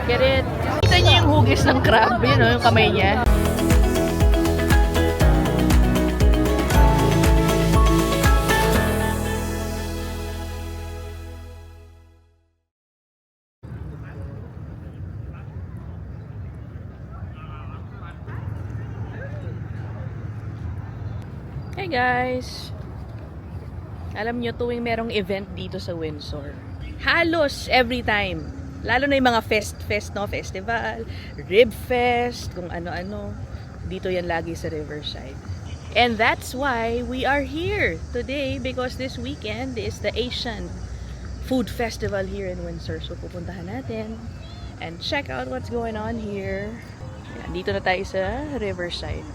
Look at it. Kita niyo yung hugis ng crab. Yun o, yung kamay niya. Hey guys! Alam nyo, tuwing merong event dito sa Windsor, halos every time, lalo na yung mga festival, rib fest, kung ano-ano, dito yan lagi sa Riverside. And that's why we are here today, because this weekend is the Asian Food Festival here in Windsor. So pupuntahan natin and check out what's going on here. Yan, dito na tayo sa Riverside.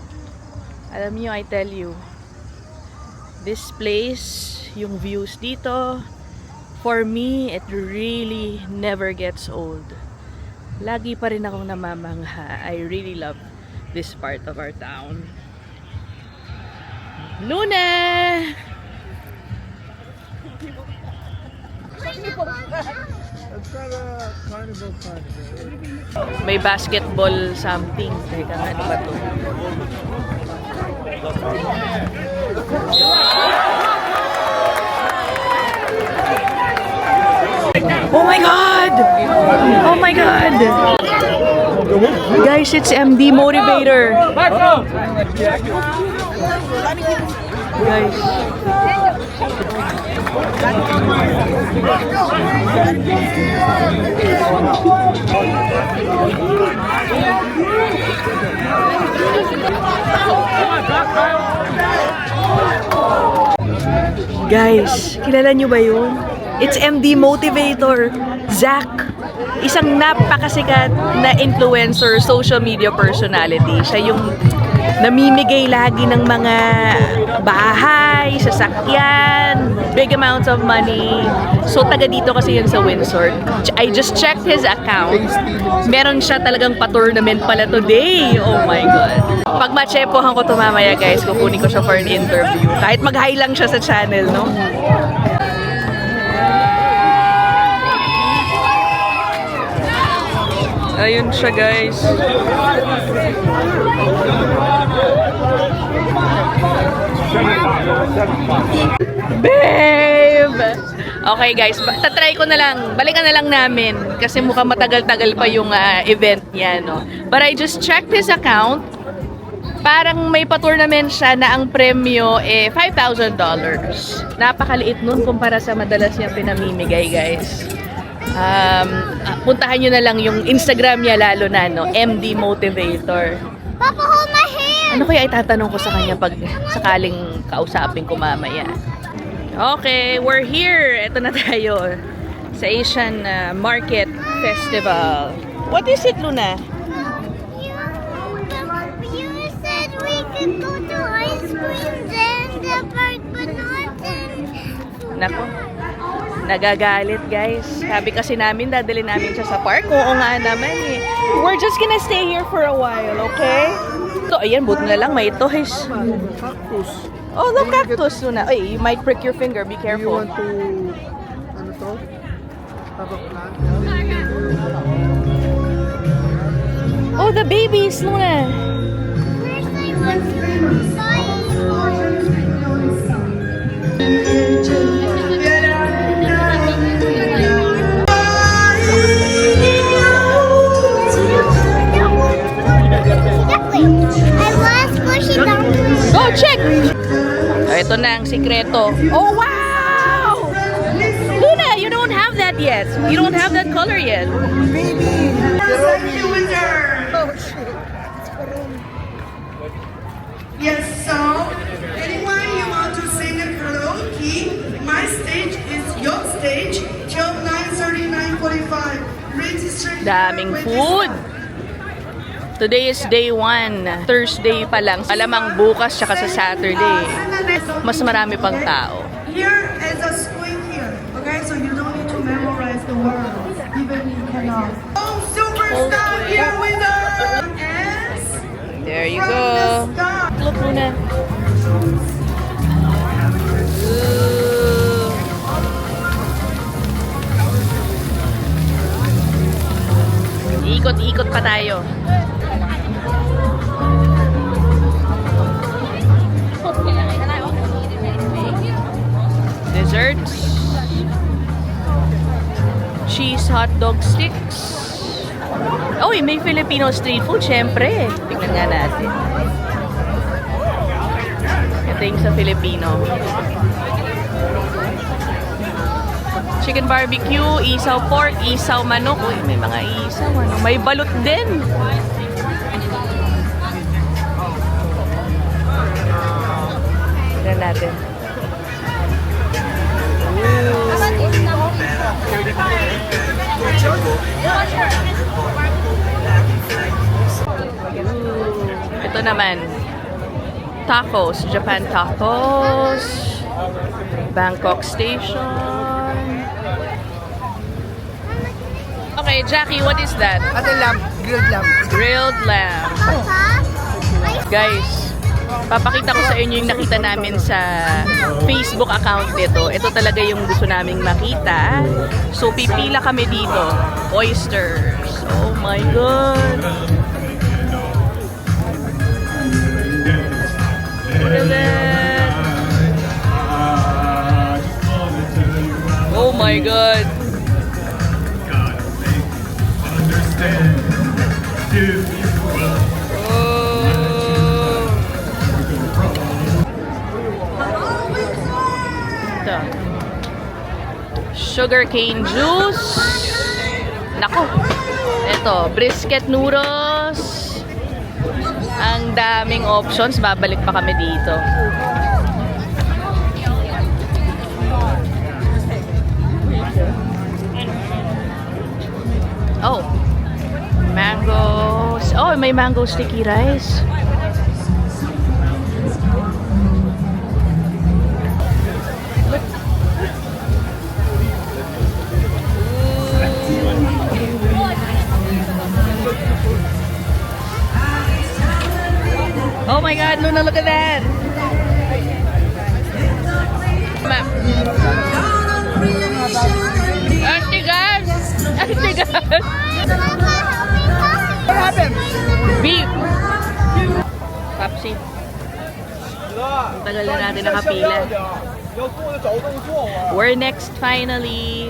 Alam nyo, I tell you, this place, yung views dito, for me, it really never gets old. Lagi pa rin akong namamangha. I really love this part of our town. Luna! May basketball something. Teka nga, ano ba to? Oh my God! Oh my God! Guys, it's MD Motivator. Guys. Guys, kilala nyo ba yun? It's MD Motivator, Zach. Isang napakasikat na influencer, social media personality. Siya yung namimigay lagi ng mga bahay, sasakyan, big amounts of money. So, taga dito kasi yun sa Windsor. I just checked his account. Meron siya talagang pa-tournament pala today. Oh my God. Pag matsepohan ko to mamaya, guys, kukunin ko siya for an interview. Kahit mag-hi lang siya sa channel, no? Ayun siya, guys. Babe! Okay, guys. Tatry ko na lang. Balikan na lang namin. Kasi mukhang matagal-tagal pa yung event niya, no? But I just checked his account. Parang may pa-tournament siya na ang premyo $5,000. Napakaliit nun kumpara sa madalas niya pinamimigay, guys. Puntahan nyo na lang yung Instagram niya lalo na, no? MD Motivator. Papa, hold my hand! Ano kaya itatanong ko sa kanya pag sakaling kausapin ko mamaya? Okay, we're here. Ito na tayo sa Asian Market Festival. What is it, Luna? You said we could go to ice cream and the park, but not in... Nako. Nagagalit, guys. Sabi kasi namin, dadali namin siya sa park. Oo nga naman eh. We're just gonna stay here for a while, okay? So, ayan, buti na lang. May toys. Cactus. Oh, the cactus, Luna. Ay, you might prick your finger. Be Do you careful. want to, ano to? Have a plant? Oh, the babies, Luna. First I want I was pushing down. Go, check! Oh, ito na ang sikreto. Oh, wow! Luna, you don't have that yet. You don't have that color yet. Yes, so anyone you want to sing a karaoke, my stage is your stage till 9:39:45. Register. Daming food. Today is day 1. Thursday pa lang. Alamang bukas tsaka sa Saturday. Mas marami pang tao. Here is a swing here. Okay, so you don't need to memorize the words, even you cannot. Oh, superstar here with us. Yes. There you From go. the start. Look, Luna. Ikot-ikot pa tayo. Desserts. Cheese hotdog sticks. Uy, may Filipino street food, syempre. Tingnan nga natin. Ito yung sa Filipino. Chicken barbecue, isaw pork, isaw manok. Uy, may mga isaw. Ano? May balut din. Tignan natin. Ito naman. Tacos. Japan tacos. Bangkok Station. Okay, Jackie, what is that? Ate lamb, grilled lamb. Grilled lamb. Papa, Guys, papakita ko sa inyo yung nakita namin sa Facebook account nito. Ito talaga yung gusto naming makita. So, pipila kami dito. Oysters. Oh my God. Look at that. Oh my God. Oh. Ito. Sugarcane juice. Nako. Ito, brisket noodles. Ang daming options. Babalik pa kami dito. Oh. Mangoes. Oh, may mango sticky rice. Oh my God, Luna, look at that. Ma'am. Antigas! Antigas! What happened? Beef! Papsi. Ang tagal na natin nakapila. We're next finally.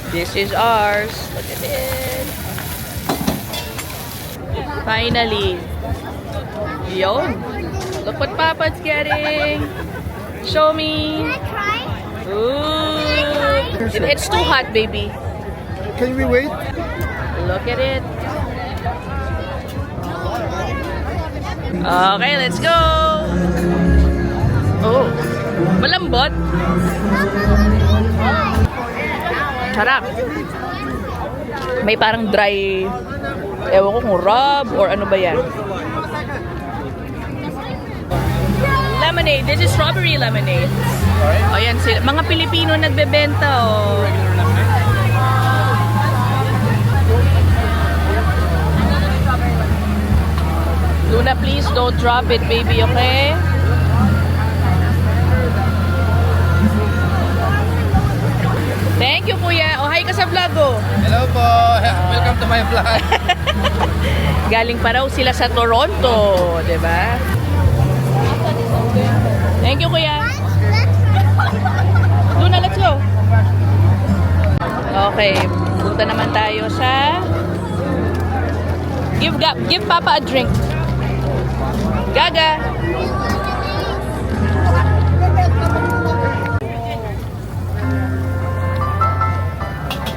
This is ours. Look at it. Finally. Yon. Look what Papa's getting. Show me. can I try? Ooh. It's too hot, baby. Can we wait? Look at it. Okay, let's go. Oh. Malambot. Sarap. May parang dry, ewan ko kung rub or ano ba yan. Lemonade. This is strawberry lemonade. O yan, sila. Mga Pilipino nagbebenta, oh. Luna, please don't drop it, baby, okay? Thank you, kuya. Oh, hi ka sa vlog, oh. Hello po. Welcome to my vlog. Galing pa raw sila sa Toronto, di ba? Thank you, kuya. Luna, let's go. Okay, punta naman tayo sa... Give Papa a drink. Gaga.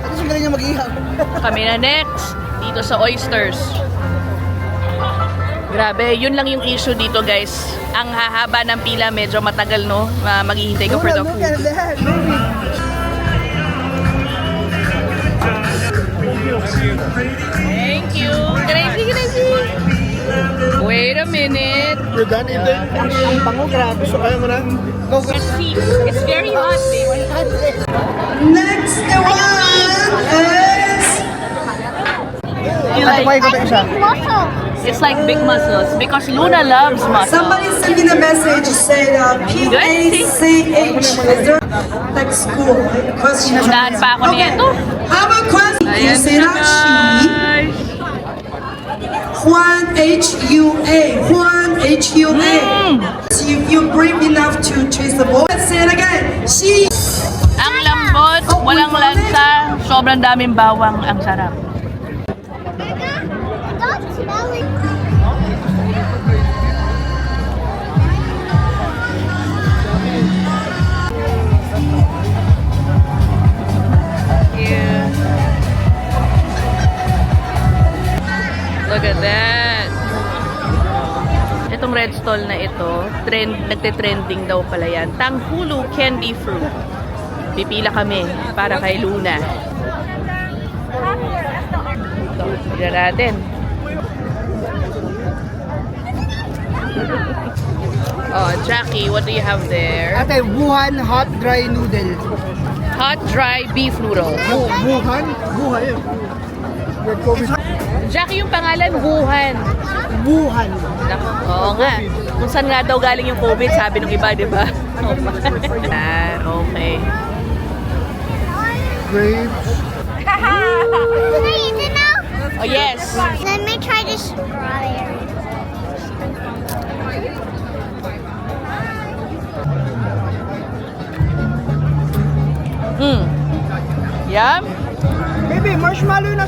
Ano yung galing niya mag-ihaw? Kami na next dito sa Oysters. Grabe, yun lang yung issue dito, guys. Ang hahaba ng pila, medyo matagal, no? Maghihintay ka for the Look food. at that, baby. Thank you. Crazy. Wait a minute. You're done eating? Ang pango, grabe. So, kaya mo na? Go, go. Let's see. It's very hot, baby. Next one is You Ano pa like, ikaw isa? Muscle. it's like big muscles because Luna loves muscles. somebody sent me the message said PACH. Is there like school? Question. Unahan pa ako nito. Have a question. Ayan Say siya, that H-U-A. Juan, H-U-A. If you brave enough to chase the ball. Let's say it again. She. Ang lambot, walang lansa, sobrang daming bawang, ang sarap. Stop smelling. Yeah. Look at that. Itong red stall na ito, nagte-trending daw pala yan. Tanghulu Candy Fruit. Pipila kami para kay Luna. Ito, tignan natin. Oh, Jackie, what do you have there? Ate, Wuhan hot dry noodle. Hot dry beef noodle. Wuhan? Wuhan yun. Your COVID. Jackie, yung pangalan, Wuhan. Wuhan. Oo nga. Kung saan nga daw galing yung COVID, sabi nung iba, di ba? Okay. Grapes. Wait, you know? Oh, yes. Let me try the strawberry. Yum. Baby, marshmallow na.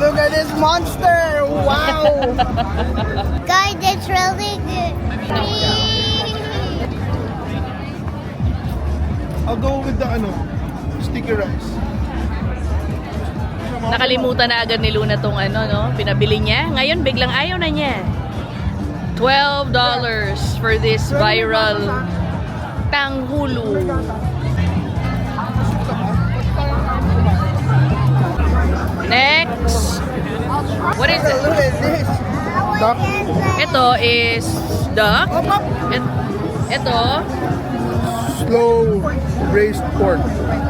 Look at this monster! Wow! Guys, it's really good. I'll go with the sticky rice. Nakalimutan na agad ni Luna tong pinabili niya. Ngayon, biglang ayaw na niya. $12 for this viral Tanghulu. Next. What is it? Look at this. Duck. Ito is duck. Ito, Slow braised pork.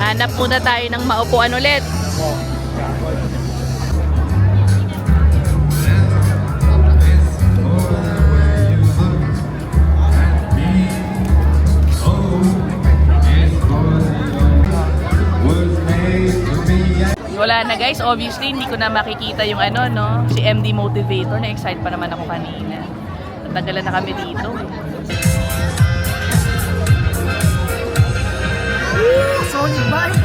hanap muna tayo ng maupuan ulit. Wala na guys, obviously hindi ko na makikita yung si MD Motivator. Na-excite pa naman ako kanina. Natagalan na kami dito. Sonic bike.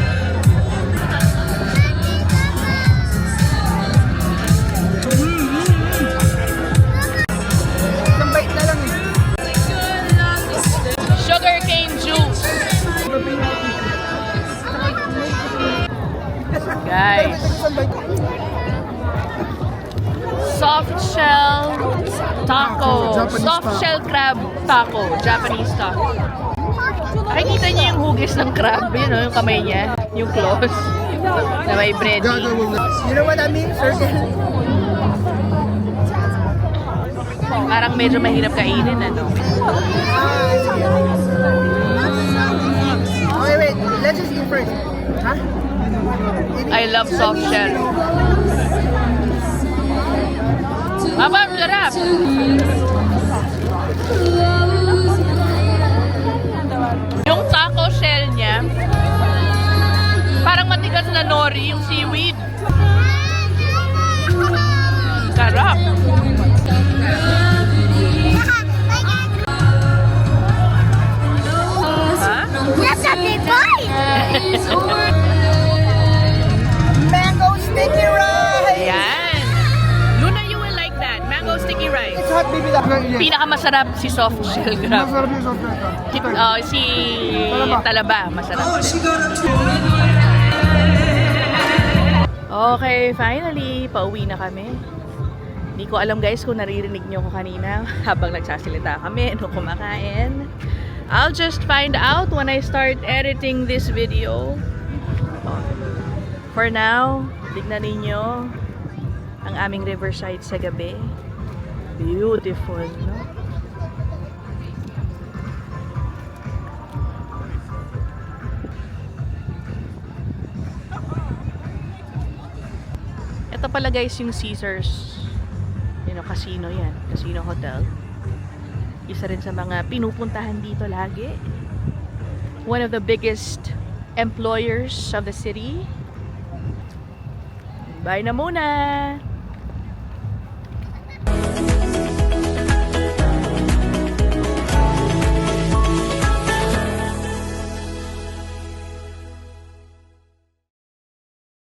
Isang bite na lang eh. Sugar cane juice. Guys, Isang bite. soft shell taco. Japanese Soft taco. shell crab taco. Japanese taco. Nakikita niyo yung hugis ng crab. Yun yung kamay niya. Yung claws. Na may breading. Gagawin na. You know what I mean? Circle. Parang medyo mahirap kainin, Okay, wait. Let's just eat first. Huh? I love soft shell. Aba, ang sarap. Yung taco shell niya, parang matigas na nori yung seaweed. Sarap. Ha? That's a big bite. Mango sticky rice! Yan. Luna, you will like that. Mango sticky rice. It's hot, baby. Pinakamasarap si soft shell crab. Masarap yung soft drink. Si Talaba, masarap. Oh, she got a Okay, finally, pauwi na kami. Hindi ko alam guys kung naririnig nyo ko kanina habang nagsasalita kami, kumakain. I'll just find out when I start editing this video. For now, tignan ninyo ang aming riverside sa gabi. Beautiful, no? Ito pala guys yung Caesars casino yan. Casino Hotel. Isa rin sa mga pinupuntahan dito lagi. One of the biggest employers of the city. Bye na muna!